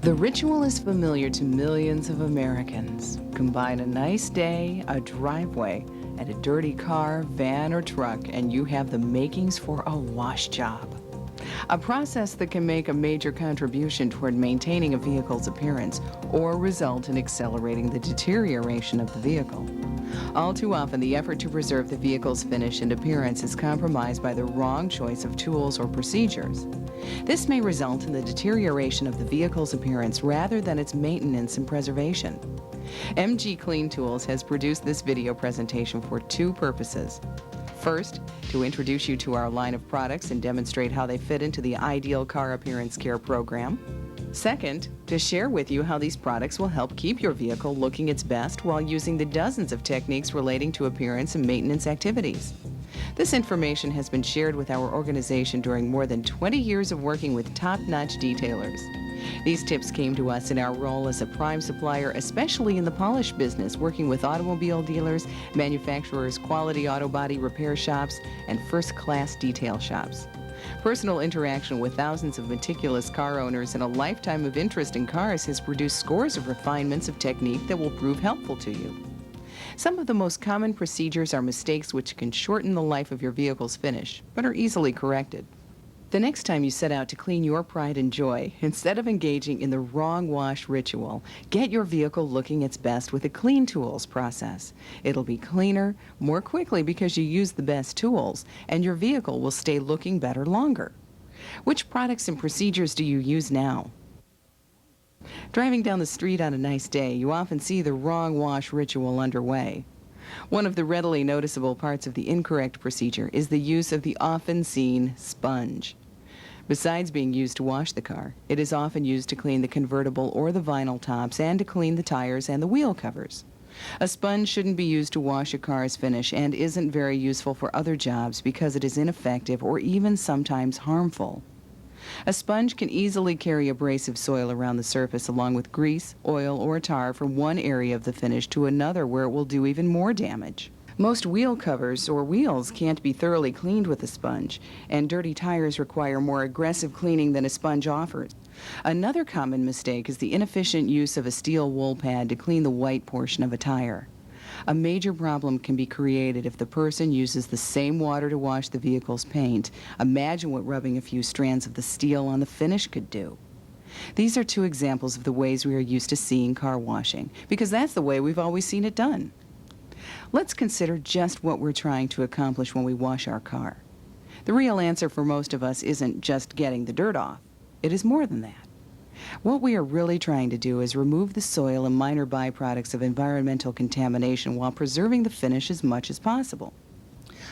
The ritual is familiar to millions of Americans. Combine a nice day, a driveway, and a dirty car, van, or truck, and you have the makings for a wash job. A process that can make a major contribution toward maintaining a vehicle's appearance or result in accelerating the deterioration of the vehicle. All too often, the effort to preserve the vehicle's finish and appearance is compromised by the wrong choice of tools or procedures. This may result in the deterioration of the vehicle's appearance rather than its maintenance and preservation. MG CleanTools has produced this video presentation for two purposes. First, to introduce you to our line of products and demonstrate how they fit into the ideal car appearance care program. Second, to share with you how these products will help keep your vehicle looking its best while using the dozens of techniques relating to appearance and maintenance activities. This information has been shared with our organization during more than 20 years of working with top-notch detailers. These tips came to us in our role as a prime supplier, especially in the polish business, working with automobile dealers, manufacturers, quality auto body repair shops, and first-class detail shops. Personal interaction with thousands of meticulous car owners and a lifetime of interest in cars has produced scores of refinements of technique that will prove helpful to you. Some of the most common procedures are mistakes which can shorten the life of your vehicle's finish, but are easily corrected. The next time you set out to clean your pride and joy, instead of engaging in the wrong wash ritual, get your vehicle looking its best with the CleanTools process. It'll be cleaner, more quickly because you use the best tools, and your vehicle will stay looking better longer. Which products and procedures do you use now? Driving down the street on a nice day, you often see the wrong wash ritual underway. One of the readily noticeable parts of the incorrect procedure is the use of the often seen sponge. Besides being used to wash the car, it is often used to clean the convertible or the vinyl tops and to clean the tires and the wheel covers. A sponge shouldn't be used to wash a car's finish and isn't very useful for other jobs because it is ineffective or even sometimes harmful. A sponge can easily carry abrasive soil around the surface along with grease, oil, or tar from one area of the finish to another where it will do even more damage. Most wheel covers or wheels can't be thoroughly cleaned with a sponge, and dirty tires require more aggressive cleaning than a sponge offers. Another common mistake is the inefficient use of a steel wool pad to clean the white portion of a tire. A major problem can be created if the person uses the same water to wash the vehicle's paint. Imagine what rubbing a few strands of the steel on the finish could do. These are two examples of the ways we are used to seeing car washing, because that's the way we've always seen it done. Let's consider just what we're trying to accomplish when we wash our car. The real answer for most of us isn't just getting the dirt off. It is more than that. What we are really trying to do is remove the soil and minor byproducts of environmental contamination while preserving the finish as much as possible.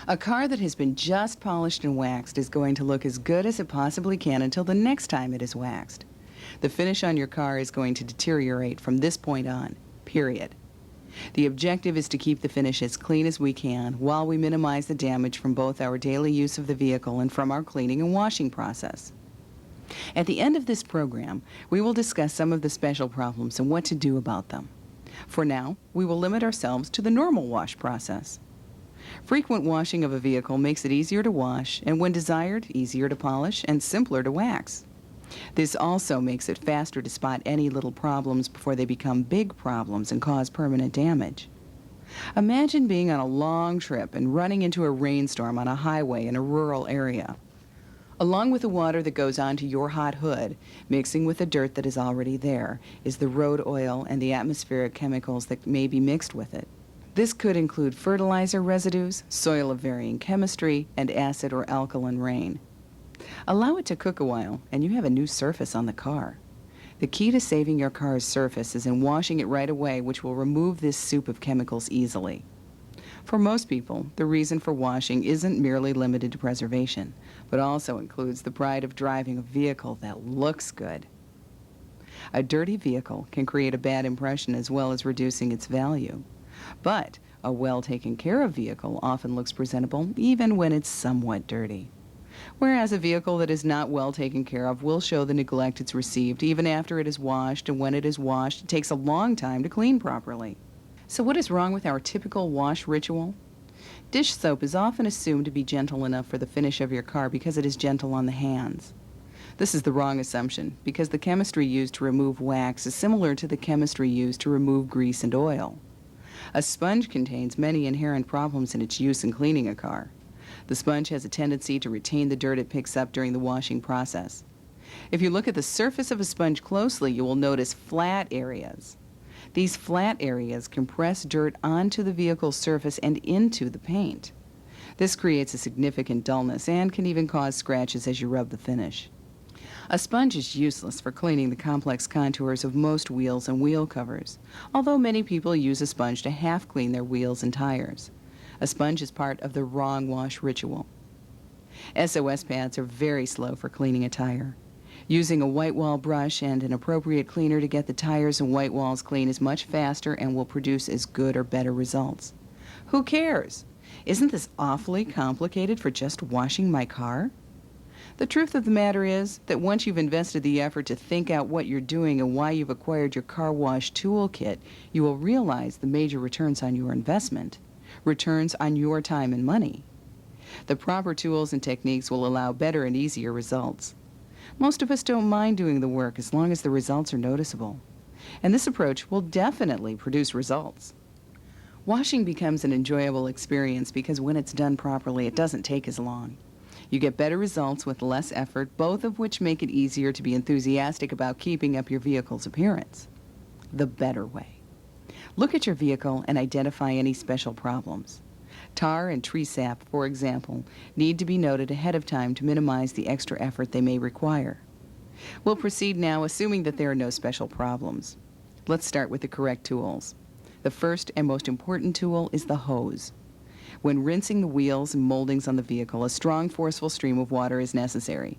A car that has been just polished and waxed is going to look as good as it possibly can until the next time it is waxed. The finish on your car is going to deteriorate from this point on, period. The objective is to keep the finish as clean as we can while we minimize the damage from both our daily use of the vehicle and from our cleaning and washing process. At the end of this program, we will discuss some of the special problems and what to do about them. For now, we will limit ourselves to the normal wash process. Frequent washing of a vehicle makes it easier to wash and, when desired, easier to polish and simpler to wax. This also makes it faster to spot any little problems before they become big problems and cause permanent damage. Imagine being on a long trip and running into a rainstorm on a highway in a rural area. Along with the water that goes onto your hot hood, mixing with the dirt that is already there, is the road oil and the atmospheric chemicals that may be mixed with it. This could include fertilizer residues, soil of varying chemistry, and acid or alkaline rain. Allow it to cook a while, and you have a new surface on the car. The key to saving your car's surface is in washing it right away, which will remove this soup of chemicals easily. For most people, the reason for washing isn't merely limited to preservation, but also includes the pride of driving a vehicle that looks good. A dirty vehicle can create a bad impression as well as reducing its value. But a well-taken care of vehicle often looks presentable even when it's somewhat dirty. Whereas a vehicle that is not well taken care of will show the neglect it's received even after it is washed, and when it is washed, it takes a long time to clean properly. So what is wrong with our typical wash ritual? Dish soap is often assumed to be gentle enough for the finish of your car because it is gentle on the hands. This is the wrong assumption because the chemistry used to remove wax is similar to the chemistry used to remove grease and oil. A sponge contains many inherent problems in its use in cleaning a car. The sponge has a tendency to retain the dirt it picks up during the washing process. If you look at the surface of a sponge closely, you will notice flat areas. These flat areas compress dirt onto the vehicle's surface and into the paint. This creates a significant dullness and can even cause scratches as you rub the finish. A sponge is useless for cleaning the complex contours of most wheels and wheel covers, although many people use a sponge to half clean their wheels and tires. A sponge is part of the wrong wash ritual. SOS pads are very slow for cleaning a tire. Using a white wall brush and an appropriate cleaner to get the tires and white walls clean is much faster and will produce as good or better results. Who cares? Isn't this awfully complicated for just washing my car? The truth of the matter is that once you've invested the effort to think out what you're doing and why you've acquired your car wash toolkit, you will realize the major returns on your investment, returns on your time and money. The proper tools and techniques will allow better and easier results. Most of us don't mind doing the work as long as the results are noticeable. And this approach will definitely produce results. Washing becomes an enjoyable experience because when it's done properly, it doesn't take as long. You get better results with less effort, both of which make it easier to be enthusiastic about keeping up your vehicle's appearance. The better way. Look at your vehicle and identify any special problems. Tar and tree sap, for example, need to be noted ahead of time to minimize the extra effort they may require. We'll proceed now assuming that there are no special problems. Let's start with the correct tools. The first and most important tool is the hose. When rinsing the wheels and moldings on the vehicle, a strong, forceful stream of water is necessary.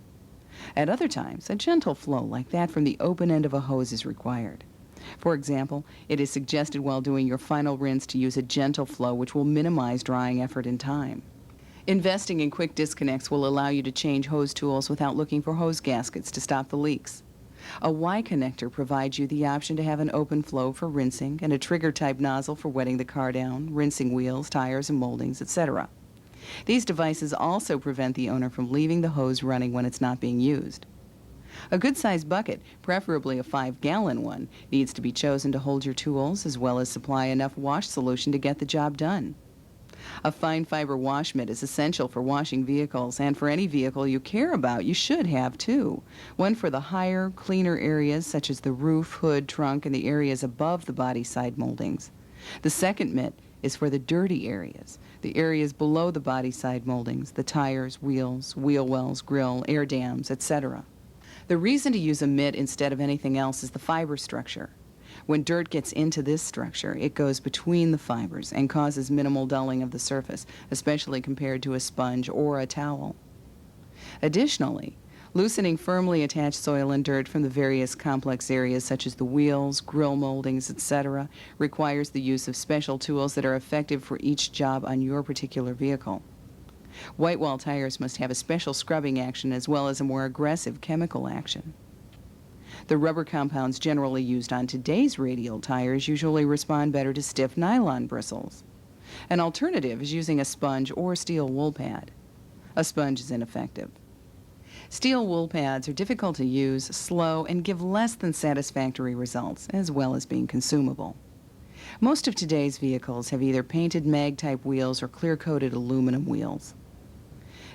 At other times, a gentle flow like that from the open end of a hose is required. For example, it is suggested while doing your final rinse to use a gentle flow which will minimize drying effort and time. Investing in quick disconnects will allow you to change hose tools without looking for hose gaskets to stop the leaks. A Y connector provides you the option to have an open flow for rinsing and a trigger-type nozzle for wetting the car down, rinsing wheels, tires, and moldings, etc. These devices also prevent the owner from leaving the hose running when it's not being used. A good-sized bucket, preferably a 5-gallon one, needs to be chosen to hold your tools as well as supply enough wash solution to get the job done. A fine fiber wash mitt is essential for washing vehicles, and for any vehicle you care about, you should have two. One for the higher, cleaner areas such as the roof, hood, trunk, and the areas above the body side moldings. The second mitt is for the dirty areas, the areas below the body side moldings, the tires, wheels, wheel wells, grill, air dams, etc. The reason to use a mitt instead of anything else is the fiber structure. When dirt gets into this structure, it goes between the fibers and causes minimal dulling of the surface, especially compared to a sponge or a towel. Additionally, loosening firmly attached soil and dirt from the various complex areas such as the wheels, grill moldings, etc., requires the use of special tools that are effective for each job on your particular vehicle. White wall tires must have a special scrubbing action as well as a more aggressive chemical action. The rubber compounds generally used on today's radial tires usually respond better to stiff nylon bristles. An alternative is using a sponge or steel wool pad. A sponge is ineffective. Steel wool pads are difficult to use, slow, and give less than satisfactory results, as well as being consumable. Most of today's vehicles have either painted mag-type wheels or clear-coated aluminum wheels.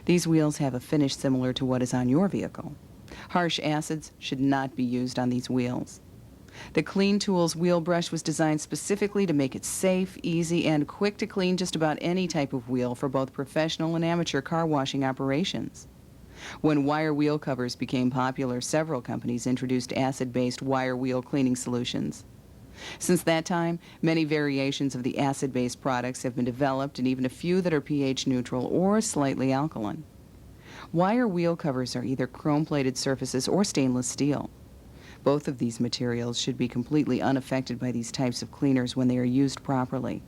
These wheels have a finish similar to what is on your vehicle. Harsh acids should not be used on these wheels. The CleanTools wheel brush was designed specifically to make it safe, easy, and quick to clean just about any type of wheel for both professional and amateur car washing operations. When wire wheel covers became popular, several companies introduced acid-based wire wheel cleaning solutions. Since that time, many variations of the acid-based products have been developed, and even a few that are pH neutral or slightly alkaline. Wire wheel covers are either chrome-plated surfaces or stainless steel. Both of these materials should be completely unaffected by these types of cleaners when they are used properly.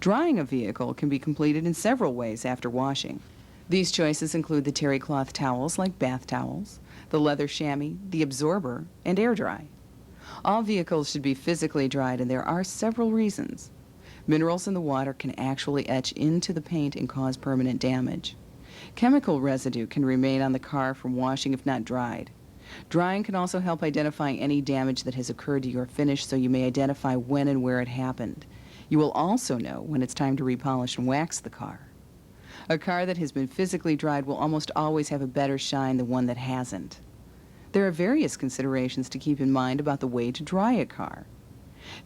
Drying a vehicle can be completed in several ways after washing. These choices include the terry cloth towels like bath towels, the leather chamois, the absorber, and air dry. All vehicles should be physically dried, and there are several reasons. Minerals in the water can actually etch into the paint and cause permanent damage. Chemical residue can remain on the car from washing if not dried. Drying can also help identify any damage that has occurred to your finish, so you may identify when and where it happened. You will also know when it's time to repolish and wax the car. A car that has been physically dried will almost always have a better shine than one that hasn't. There are various considerations to keep in mind about the way to dry a car.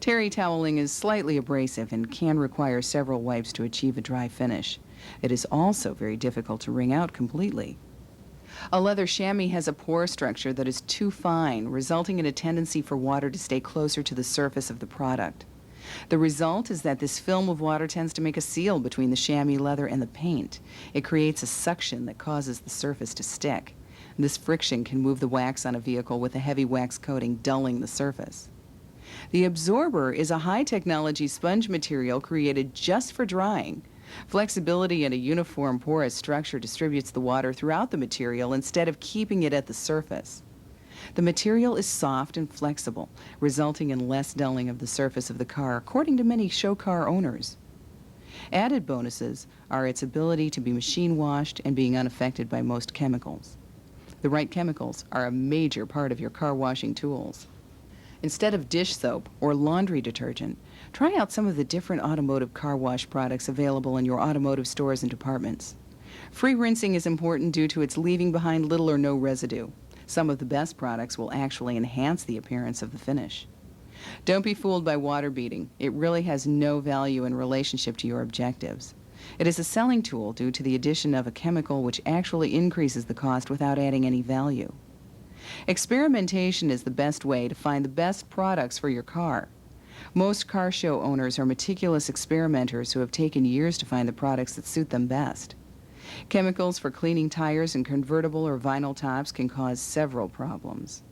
Terry toweling is slightly abrasive and can require several wipes to achieve a dry finish. It is also very difficult to wring out completely. A leather chamois has a pore structure that is too fine, resulting in a tendency for water to stay closer to the surface of the product. The result is that this film of water tends to make a seal between the chamois leather and the paint. It creates a suction that causes the surface to stick. This friction can move the wax on a vehicle with a heavy wax coating, dulling the surface. The absorber is a high-technology sponge material created just for drying. Flexibility and a uniform porous structure distributes the water throughout the material instead of keeping it at the surface. The material is soft and flexible, resulting in less dulling of the surface of the car, according to many show car owners. Added bonuses are its ability to be machine washed and being unaffected by most chemicals. The right chemicals are a major part of your car washing tools. Instead of dish soap or laundry detergent, try out some of the different automotive car wash products available in your automotive stores and departments. Free rinsing is important due to its leaving behind little or no residue. Some of the best products will actually enhance the appearance of the finish. Don't be fooled by water beading. It really has no value in relationship to your objectives. It is a selling tool due to the addition of a chemical which actually increases the cost without adding any value. Experimentation is the best way to find the best products for your car. Most car show owners are meticulous experimenters who have taken years to find the products that suit them best. Chemicals for cleaning tires and convertible or vinyl tops can cause several problems.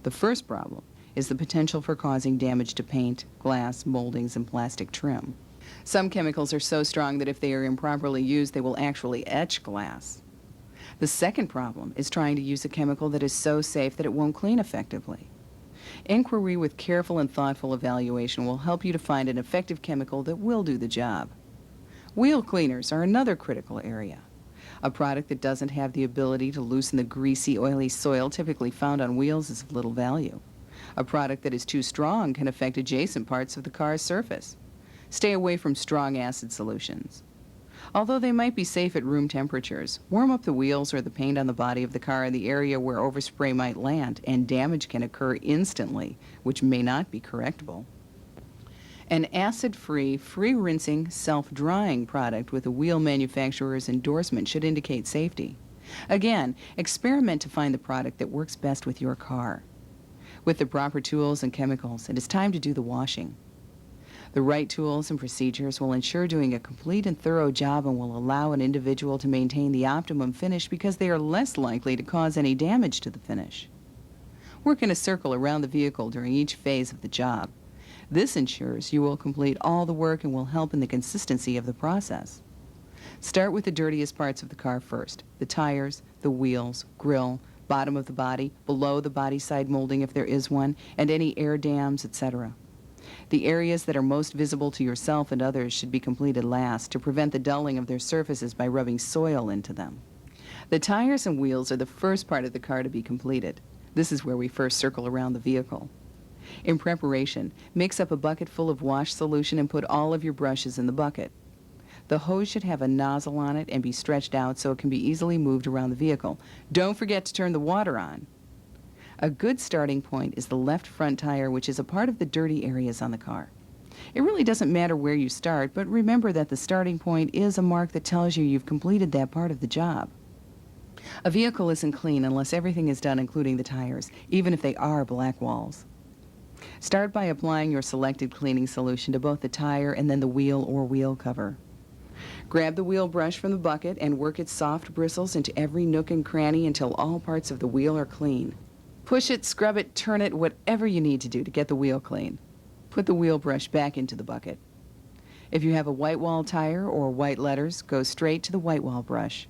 The first problem is the potential for causing damage to paint, glass, moldings, and plastic trim. Some chemicals are so strong that if they are improperly used, they will actually etch glass. The second problem is trying to use a chemical that is so safe that it won't clean effectively. Inquiry with careful and thoughtful evaluation will help you to find an effective chemical that will do the job. Wheel cleaners are another critical area. A product that doesn't have the ability to loosen the greasy, oily soil typically found on wheels is of little value. A product that is too strong can affect adjacent parts of the car's surface. Stay away from strong acid solutions. Although they might be safe at room temperatures, warm up the wheels or the paint on the body of the car in the area where overspray might land, and damage can occur instantly, which may not be correctable. An acid-free, free-rinsing, self-drying product with a wheel manufacturer's endorsement should indicate safety. Again, experiment to find the product that works best with your car. With the proper tools and chemicals, it is time to do the washing. The right tools and procedures will ensure doing a complete and thorough job and will allow an individual to maintain the optimum finish because they are less likely to cause any damage to the finish. Work in a circle around the vehicle during each phase of the job. This ensures you will complete all the work and will help in the consistency of the process. Start with the dirtiest parts of the car first: the tires, the wheels, grille, bottom of the body, below the body side molding if there is one, and any air dams, etc. The areas that are most visible to yourself and others should be completed last to prevent the dulling of their surfaces by rubbing soil into them. The tires and wheels are the first part of the car to be completed. This is where we first circle around the vehicle. In preparation, mix up a bucket full of wash solution and put all of your brushes in the bucket. The hose should have a nozzle on it and be stretched out so it can be easily moved around the vehicle. Don't forget to turn the water on. A good starting point is the left front tire, which is a part of the dirty areas on the car. It really doesn't matter where you start, but remember that the starting point is a mark that tells you you've completed that part of the job. A vehicle isn't clean unless everything is done, including the tires, even if they are black walls. Start by applying your selected cleaning solution to both the tire and then the wheel or wheel cover. Grab the wheel brush from the bucket and work its soft bristles into every nook and cranny until all parts of the wheel are clean. Push it, scrub it, turn it, whatever you need to do to get the wheel clean. Put the wheel brush back into the bucket. If you have a white wall tire or white letters, go straight to the white wall brush.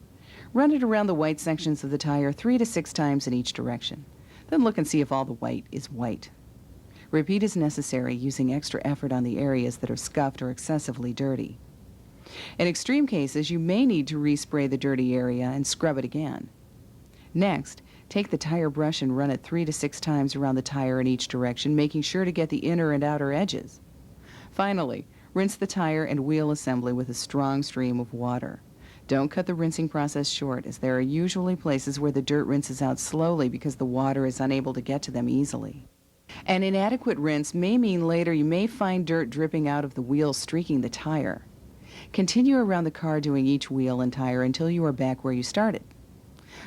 Run it around the white sections of the tire 3 to 6 times in each direction. Then look and see if all the white is white. Repeat as necessary, using extra effort on the areas that are scuffed or excessively dirty. In extreme cases, you may need to respray the dirty area and scrub it again. Next, take the tire brush and run it 3 to 6 times around the tire in each direction, making sure to get the inner and outer edges. Finally, rinse the tire and wheel assembly with a strong stream of water. Don't cut the rinsing process short, as there are usually places where the dirt rinses out slowly because the water is unable to get to them easily. An inadequate rinse may mean later you may find dirt dripping out of the wheel streaking the tire. Continue around the car doing each wheel and tire until you are back where you started.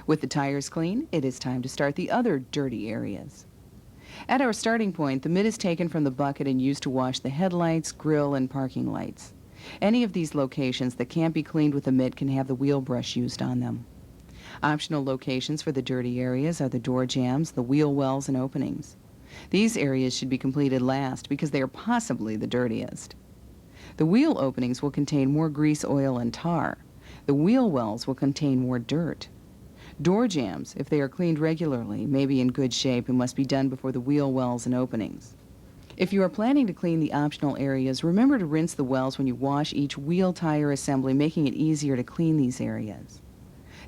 With the tires clean, it is time to start the other dirty areas. At our starting point, the mitt is taken from the bucket and used to wash the headlights, grille, and parking lights. Any of these locations that can't be cleaned with a mitt can have the wheel brush used on them. Optional locations for the dirty areas are the door jambs, the wheel wells, and openings. These areas should be completed last because they are possibly the dirtiest. The wheel openings will contain more grease, oil, and tar. The wheel wells will contain more dirt. Door jambs, if they are cleaned regularly, may be in good shape and must be done before the wheel wells and openings. If you are planning to clean the optional areas, remember to rinse the wells when you wash each wheel tire assembly, making it easier to clean these areas.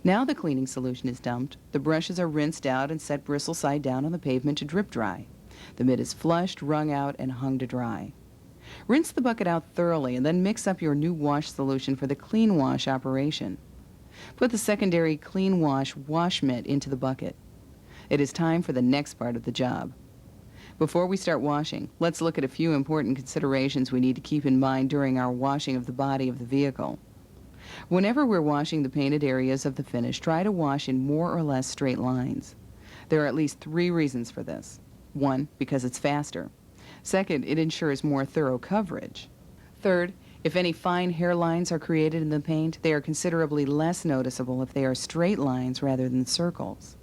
Now the cleaning solution is dumped, the brushes are rinsed out and set bristle side down on the pavement to drip dry. The mitt is flushed, wrung out, and hung to dry. Rinse the bucket out thoroughly and then mix up your new wash solution for the clean wash operation. Put the secondary clean wash mitt into the bucket. It is time for the next part of the job. Before we start washing, let's look at a few important considerations we need to keep in mind during our washing of the body of the vehicle. Whenever we're washing the painted areas of the finish, try to wash in more or less straight lines. There are at least 3 reasons for this. 1, because it's faster. 2nd, it ensures more thorough coverage. 3rd, if any fine hairlines are created in the paint, they are considerably less noticeable if they are straight lines rather than circles.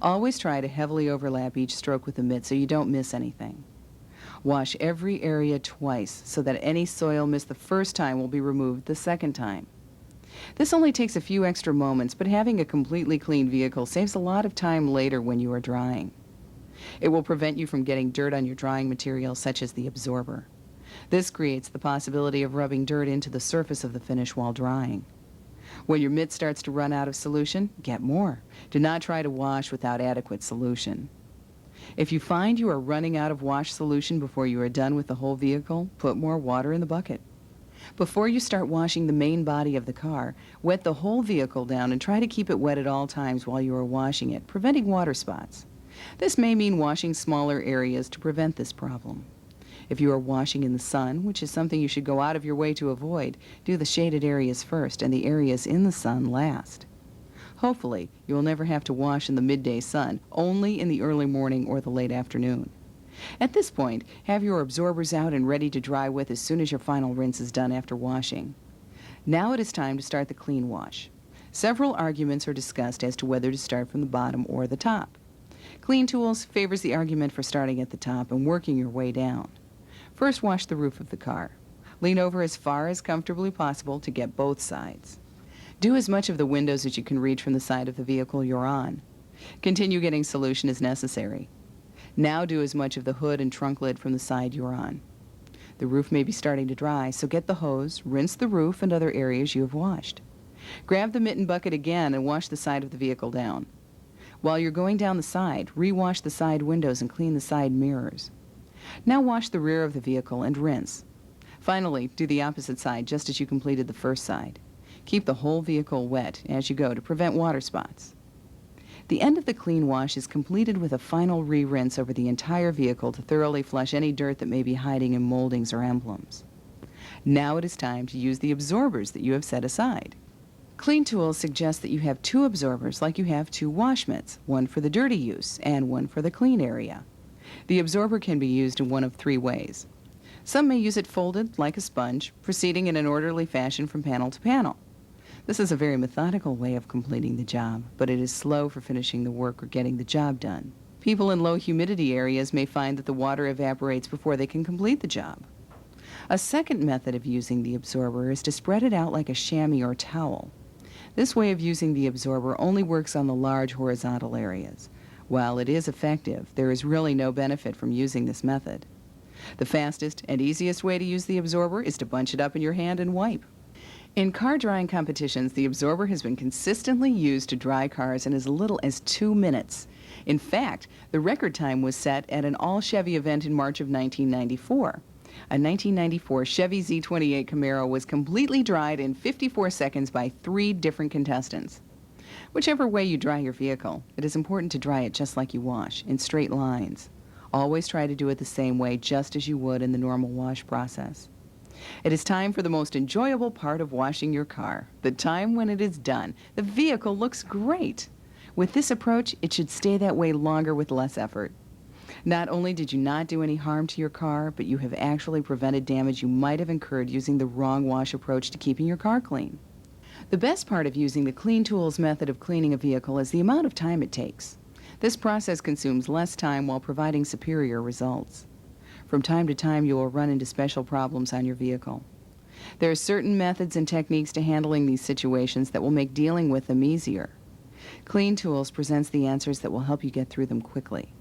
Always try to heavily overlap each stroke with the mitt so you don't miss anything. Wash every area twice so that any soil missed the first time will be removed the second time. This only takes a few extra moments, but having a completely clean vehicle saves a lot of time later when you are drying. It will prevent you from getting dirt on your drying material, such as the absorber. This creates the possibility of rubbing dirt into the surface of the finish while drying. When your mitt starts to run out of solution, get more. Do not try to wash without adequate solution. If you find you are running out of wash solution before you are done with the whole vehicle, put more water in the bucket. Before you start washing the main body of the car, wet the whole vehicle down and try to keep it wet at all times while you are washing it, preventing water spots. This may mean washing smaller areas to prevent this problem. If you are washing in the sun, which is something you should go out of your way to avoid, do the shaded areas first and the areas in the sun last. Hopefully, you will never have to wash in the midday sun, only in the early morning or the late afternoon. At this point, have your absorbers out and ready to dry with as soon as your final rinse is done after washing. Now it is time to start the clean wash. Several arguments are discussed as to whether to start from the bottom or the top. CleanTools favors the argument for starting at the top and working your way down. First, wash the roof of the car. Lean over as far as comfortably possible to get both sides. Do as much of the windows as you can reach from the side of the vehicle you're on. Continue getting solution as necessary. Now do as much of the hood and trunk lid from the side you're on. The roof may be starting to dry, so get the hose, rinse the roof and other areas you have washed. Grab the mitten bucket again and wash the side of the vehicle down. While you're going down the side, rewash the side windows and clean the side mirrors. Now wash the rear of the vehicle and rinse. Finally, do the opposite side just as you completed the first side. Keep the whole vehicle wet as you go to prevent water spots. The end of the clean wash is completed with a final re-rinse over the entire vehicle to thoroughly flush any dirt that may be hiding in moldings or emblems. Now it is time to use the absorbers that you have set aside. CleanTools suggests that you have 2 absorbers like you have 2 wash mitts, one for the dirty use and one for the clean area. The absorber can be used in one of 3 ways. Some may use it folded like a sponge, proceeding in an orderly fashion from panel to panel. This is a very methodical way of completing the job, but it is slow for finishing the work or getting the job done. People in low humidity areas may find that the water evaporates before they can complete the job. A second method of using the absorber is to spread it out like a chamois or towel. This way of using the absorber only works on the large horizontal areas. While it is effective, there is really no benefit from using this method. The fastest and easiest way to use the absorber is to bunch it up in your hand and wipe. In car drying competitions, the absorber has been consistently used to dry cars in as little as 2 minutes. In fact, the record time was set at an all-Chevy event in March of 1994. A 1994 Chevy Z28 Camaro was completely dried in 54 seconds by 3 different contestants. Whichever way you dry your vehicle, it is important to dry it just like you wash, in straight lines. Always try to do it the same way, just as you would in the normal wash process. It is time for the most enjoyable part of washing your car, the time when it is done. The vehicle looks great. With this approach, it should stay that way longer with less effort. Not only did you not do any harm to your car, but you have actually prevented damage you might have incurred using the wrong wash approach to keeping your car clean. The best part of using the CleanTools method of cleaning a vehicle is the amount of time it takes. This process consumes less time while providing superior results. From time to time, you will run into special problems on your vehicle. There are certain methods and techniques to handling these situations that will make dealing with them easier. CleanTools presents the answers that will help you get through them quickly.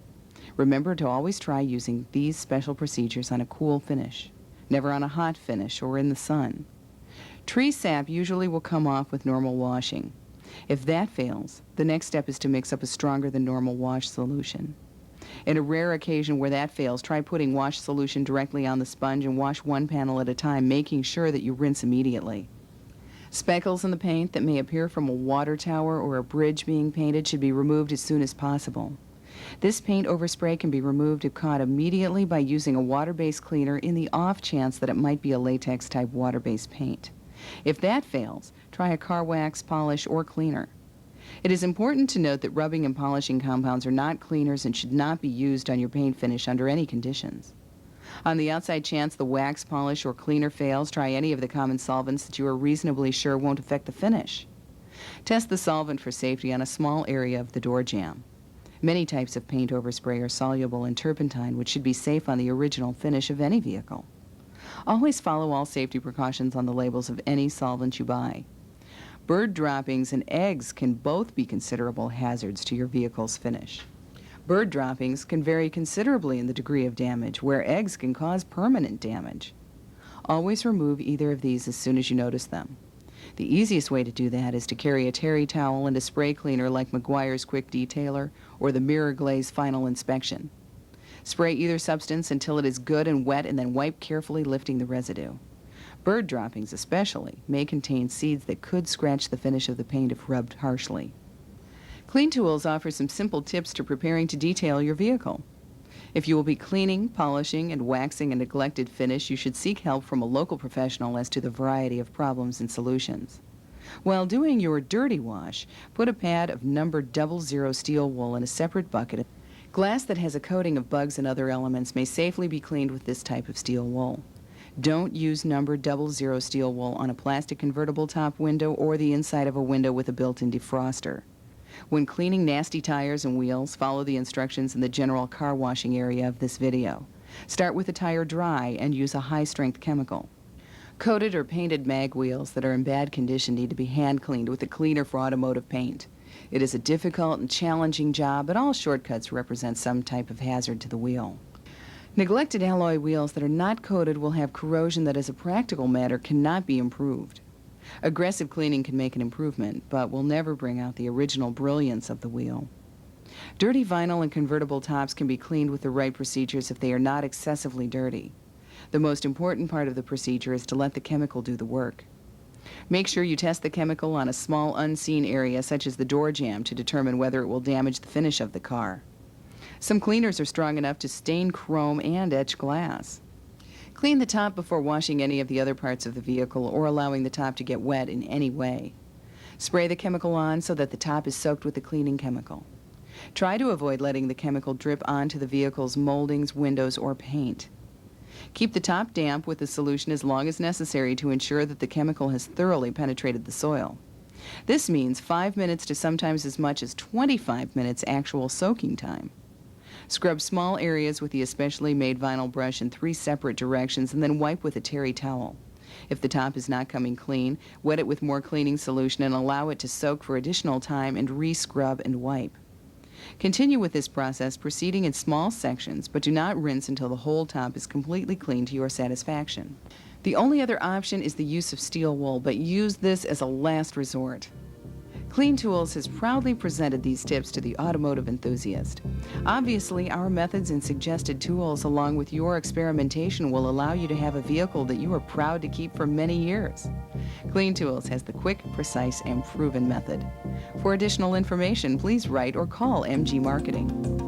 Remember to always try using these special procedures on a cool finish, never on a hot finish or in the sun. Tree sap usually will come off with normal washing. If that fails, the next step is to mix up a stronger than normal wash solution. In a rare occasion where that fails, try putting wash solution directly on the sponge and wash one panel at a time, making sure that you rinse immediately. Speckles in the paint that may appear from a water tower or a bridge being painted should be removed as soon as possible. This paint overspray can be removed if caught immediately by using a water-based cleaner in the off chance that it might be a latex-type water-based paint. If that fails, try a car wax, polish, or cleaner. It is important to note that rubbing and polishing compounds are not cleaners and should not be used on your paint finish under any conditions. On the outside chance the wax, polish, or cleaner fails, try any of the common solvents that you are reasonably sure won't affect the finish. Test the solvent for safety on a small area of the door jamb. Many types of paint overspray are soluble in turpentine, which should be safe on the original finish of any vehicle. Always follow all safety precautions on the labels of any solvent you buy. Bird droppings and eggs can both be considerable hazards to your vehicle's finish. Bird droppings can vary considerably in the degree of damage, where eggs can cause permanent damage. Always remove either of these as soon as you notice them. The easiest way to do that is to carry a terry towel and a spray cleaner like Meguiar's Quick Detailer or the Mirror Glaze Final Inspection. Spray either substance until it is good and wet and then wipe carefully, lifting the residue. Bird droppings especially may contain seeds that could scratch the finish of the paint if rubbed harshly. CleanTools offers some simple tips to preparing to detail your vehicle. If you will be cleaning, polishing, and waxing a neglected finish, you should seek help from a local professional as to the variety of problems and solutions. While doing your dirty wash, put a pad of numbered 00 steel wool in a separate bucket. Glass that has a coating of bugs and other elements may safely be cleaned with this type of steel wool. Don't use numbered 00 steel wool on a plastic convertible top window or the inside of a window with a built-in defroster. When cleaning nasty tires and wheels, follow the instructions in the general car washing area of this video. Start with the tire dry and use a high-strength chemical. Coated or painted mag wheels that are in bad condition need to be hand cleaned with a cleaner for automotive paint. It is a difficult and challenging job, but all shortcuts represent some type of hazard to the wheel. Neglected alloy wheels that are not coated will have corrosion that as a practical matter cannot be improved. Aggressive cleaning can make an improvement, but will never bring out the original brilliance of the wheel. Dirty vinyl and convertible tops can be cleaned with the right procedures if they are not excessively dirty. The most important part of the procedure is to let the chemical do the work. Make sure you test the chemical on a small unseen area such as the door jamb to determine whether it will damage the finish of the car. Some cleaners are strong enough to stain chrome and etch glass. Clean the top before washing any of the other parts of the vehicle or allowing the top to get wet in any way. Spray the chemical on so that the top is soaked with the cleaning chemical. Try to avoid letting the chemical drip onto the vehicle's moldings, windows, or paint. Keep the top damp with the solution as long as necessary to ensure that the chemical has thoroughly penetrated the soil. This means 5 minutes to sometimes as much as 25 minutes actual soaking time. Scrub small areas with the especially made vinyl brush in 3 separate directions and then wipe with a terry towel. If the top is not coming clean, wet it with more cleaning solution and allow it to soak for additional time and re-scrub and wipe. Continue with this process, proceeding in small sections, but do not rinse until the whole top is completely clean to your satisfaction. The only other option is the use of steel wool, but use this as a last resort. CleanTools has proudly presented these tips to the automotive enthusiast. Obviously, our methods and suggested tools, along with your experimentation, will allow you to have a vehicle that you are proud to keep for many years. CleanTools has the quick, precise, and proven method. For additional information, please write or call MG Marketing.